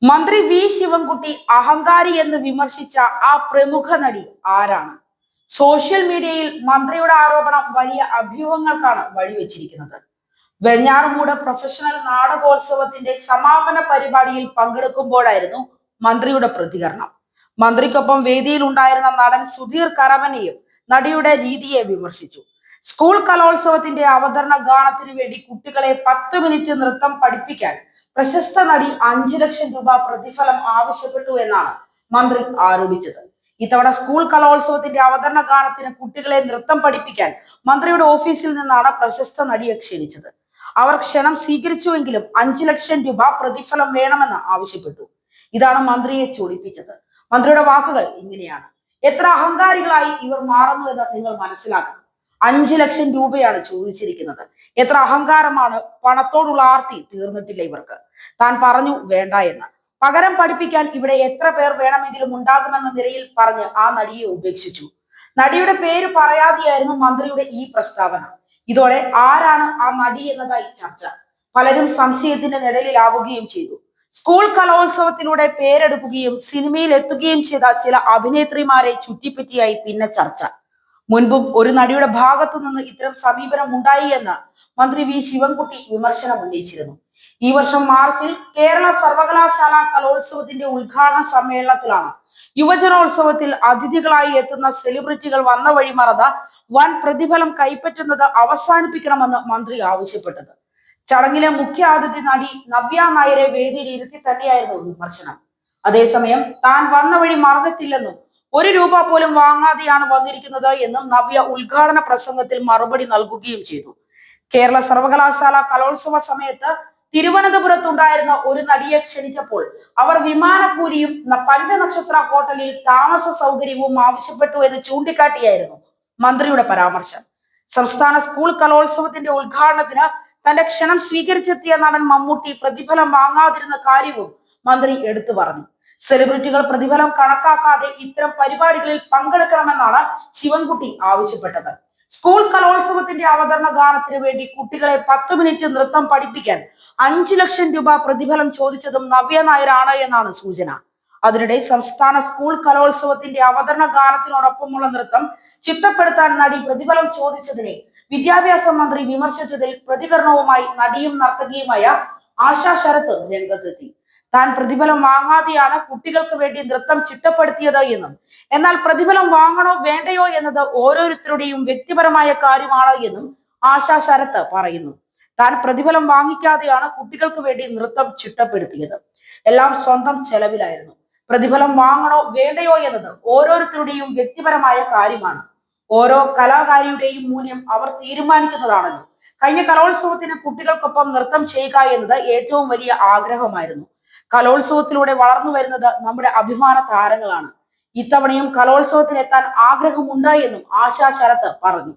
മന്ത്രി വി ശിവൻകുട്ടി അഹങ്കാരി എന്ന് വിമർശിച്ച ആ പ്രമുഖ നടി ആരാണ്? സോഷ്യൽ മീഡിയയിൽ മന്ത്രിയുടെ ആരോപണം വലിയ അഭ്യൂഹങ്ങൾക്കാണ് വഴിവെച്ചിരിക്കുന്നത്. വെഞ്ഞാറമൂട് പ്രൊഫഷണൽ നാടകോത്സവത്തിന്റെ സമാപന പരിപാടിയിൽ പങ്കെടുക്കുമ്പോഴായിരുന്നു മന്ത്രിയുടെ പ്രതികരണം. മന്ത്രിക്കൊപ്പം വേദിയിൽ ഉണ്ടായിരുന്ന നടൻ സുധീർ കരമനയും നടിയുടെ രീതിയെ വിമർശിച്ചു. സ്കൂൾ കലോത്സവത്തിന്റെ അവതരണ ഗാനത്തിനു വേണ്ടി കുട്ടികളെ 10 മിനിറ്റ് നൃത്തം പഠിപ്പിക്കാൻ പ്രശസ്ത നടി 5 ലക്ഷം രൂപ പ്രതിഫലം ആവശ്യപ്പെട്ടു എന്നാണ് മന്ത്രി ആരോപിച്ചത്. ഇത്തവണ സ്കൂൾ കലോത്സവത്തിന്റെ അവതരണ ഗാനത്തിന് കുട്ടികളെ നൃത്തം പഠിപ്പിക്കാൻ മന്ത്രിയുടെ ഓഫീസിൽ നിന്നാണ് പ്രശസ്ത നടിയെ ക്ഷണിച്ചത്. അവർ ക്ഷണം സ്വീകരിച്ചുവെങ്കിലും 5 ലക്ഷം രൂപ പ്രതിഫലം വേണമെന്ന് ആവശ്യപ്പെട്ടു. ഇതാണ് മന്ത്രിയെ ചൊടിപ്പിച്ചത്. മന്ത്രിയുടെ വാക്കുകൾ ഇങ്ങനെയാണ്: എത്ര അഹങ്കാരികളായി ഇവർ മാറുന്നു എന്ന് നിങ്ങൾ മനസ്സിലാക്കണം. 5 ലക്ഷം രൂപയാണ് ചോദിച്ചിരിക്കുന്നത്. എത്ര അഹങ്കാരമാണ്! പണത്തോടുള്ള ആർത്തി തീർന്നിട്ടില്ല ഇവർക്ക്. താൻ പറഞ്ഞു വേണ്ട എന്ന്. പകരം പഠിപ്പിക്കാൻ ഇവിടെ എത്ര പേർ വേണമെങ്കിലും ഉണ്ടാകുമെന്ന നിലയിൽ പറഞ്ഞ് ആ നടിയെ ഉപേക്ഷിച്ചു. നടിയുടെ പേര് പറയാതെയായിരുന്നു മന്ത്രിയുടെ ഈ പ്രസ്താവന. ഇതോടെ ആരാണ് ആ നടി എന്നതായി ചർച്ച. പലരും സംശയത്തിന്റെ നിഴലിലാവുകയും ചെയ്തു. സ്കൂൾ കലോത്സവത്തിലൂടെ പേരെടുക്കുകയും സിനിമയിൽ എത്തുകയും ചെയ്ത ചില അഭിനേത്രിമാരെ ചുറ്റിപ്പറ്റിയായി പിന്നെ ചർച്ച. മുൻപും ഒരു നടിയുടെ ഭാഗത്തു നിന്ന് ഇത്തരം സമീപനം ഉണ്ടായി എന്ന് മന്ത്രി വി ശിവൻകുട്ടി വിമർശനം ഉന്നയിച്ചിരുന്നു. ഈ വർഷം മാർച്ചിൽ കേരള സർവകലാശാല കലോത്സവത്തിന്റെ ഉദ്ഘാടന സമ്മേളനത്തിലാണ് യുവജനോത്സവത്തിൽ അതിഥികളായി എത്തുന്ന സെലിബ്രിറ്റികൾ വന്ന വഴി മറന്ന് വൻ പ്രതിഫലം കൈപ്പറ്റുന്നത് അവസാനിപ്പിക്കണമെന്ന് മന്ത്രി ആവശ്യപ്പെട്ടത്. ചടങ്ങിലെ മുഖ്യ അതിഥി നടി നവ്യ നായരെ വേദിയിൽ ഇരുത്തി തന്നെയായിരുന്നു വിമർശനം. അതേസമയം താൻ വന്ന വഴി മറന്നിട്ടില്ലെന്നും 1 രൂപ പോലും വാങ്ങാതെയാണ് വന്നിരിക്കുന്നത് എന്നും നവ്യ ഉദ്ഘാടന പ്രസംഗത്തിൽ മറുപടി നൽകുകയും ചെയ്തു. കേരള സർവകലാശാല കലോത്സവ സമയത്ത് തിരുവനന്തപുരത്തുണ്ടായിരുന്ന ഒരു നടിയെ ക്ഷണിച്ചപ്പോൾ അവർ വിമാനക്കൂലിയും പഞ്ചനക്ഷത്ര ഹോട്ടലിൽ താമസ സൗകര്യവും ആവശ്യപ്പെട്ടു എന്ന് ചൂണ്ടിക്കാട്ടിയായിരുന്നു മന്ത്രിയുടെ പരാമർശം. സംസ്ഥാന സ്കൂൾ കലോത്സവത്തിന്റെ ഉദ്ഘാടനത്തിന് തന്റെ ക്ഷണം സ്വീകരിച്ചെത്തിയ നടൻ മമ്മൂട്ടി പ്രതിഫലം വാങ്ങാതിരുന്ന കാര്യവും മന്ത്രി എടുത്തു പറഞ്ഞു. സെലിബ്രിറ്റികൾ പ്രതിഫലം കണക്കാക്കാതെ ഇത്തരം പരിപാടികളിൽ പങ്കെടുക്കണമെന്നാണ് ശിവൻകുട്ടി ആവശ്യപ്പെട്ടത്. സ്കൂൾ കലോത്സവത്തിന്റെ അവതരണ ഗാനത്തിന് വേണ്ടി കുട്ടികളെ 10 മിനിറ്റ് നൃത്തം പഠിപ്പിക്കാൻ 5 ലക്ഷം രൂപ പ്രതിഫലം ചോദിച്ചതും നവ്യ നായരാണ് എന്നാണ് സൂചന. അതിനിടെ സംസ്ഥാന സ്കൂൾ കലോത്സവത്തിന്റെ അവതരണ ഗാനത്തിനോടൊപ്പമുള്ള നൃത്തം ചിട്ടപ്പെടുത്താൻ നടി പ്രതിഫലം ചോദിച്ചതിനെ വിദ്യാഭ്യാസ മന്ത്രി വിമർശിച്ചതിൽ പ്രതികരണവുമായി നടിയും നർത്തകിയുമായ ആശാ ശരത്ത് രംഗത്തെത്തി. താൻ പ്രതിഫലം വാങ്ങാതെയാണ് കുട്ടികൾക്ക് വേണ്ടി നൃത്തം ചിട്ടപ്പെടുത്തിയത് എന്നും എന്നാൽ പ്രതിഫലം വാങ്ങണോ വേണ്ടയോ എന്നത് ഓരോരുത്തരുടെയും വ്യക്തിപരമായ കാര്യമാണ് എന്നും ആശാ ശരത്ത് പറയുന്നു. താൻ പ്രതിഫലം വാങ്ങിക്കാതെയാണ് കുട്ടികൾക്ക് വേണ്ടി നൃത്തം ചിട്ടപ്പെടുത്തിയത്. എല്ലാം സ്വന്തം ചെലവിലായിരുന്നു. പ്രതിഫലം വാങ്ങണോ വേണ്ടയോ എന്നത് ഓരോരുത്തരുടെയും വ്യക്തിപരമായ കാര്യമാണ്. ഓരോ കലാകാരിയുടെയും മൂല്യം അവർ തീരുമാനിക്കുന്നതാണല്ലോ. കഴിഞ്ഞ കലോത്സവത്തിന് കുട്ടികൾക്കൊപ്പം നൃത്തം ചെയ്യുക എന്നത് ഏറ്റവും വലിയ ആഗ്രഹമായിരുന്നു. കലോത്സവത്തിലൂടെ വളർന്നു വരുന്നത് നമ്മുടെ അഭിമാന താരങ്ങളാണ്. ഇത്തവണയും കലോത്സവത്തിനെത്താൻ ആഗ്രഹമുണ്ട് എന്നും ആശാ ശരത്ത് പറഞ്ഞു.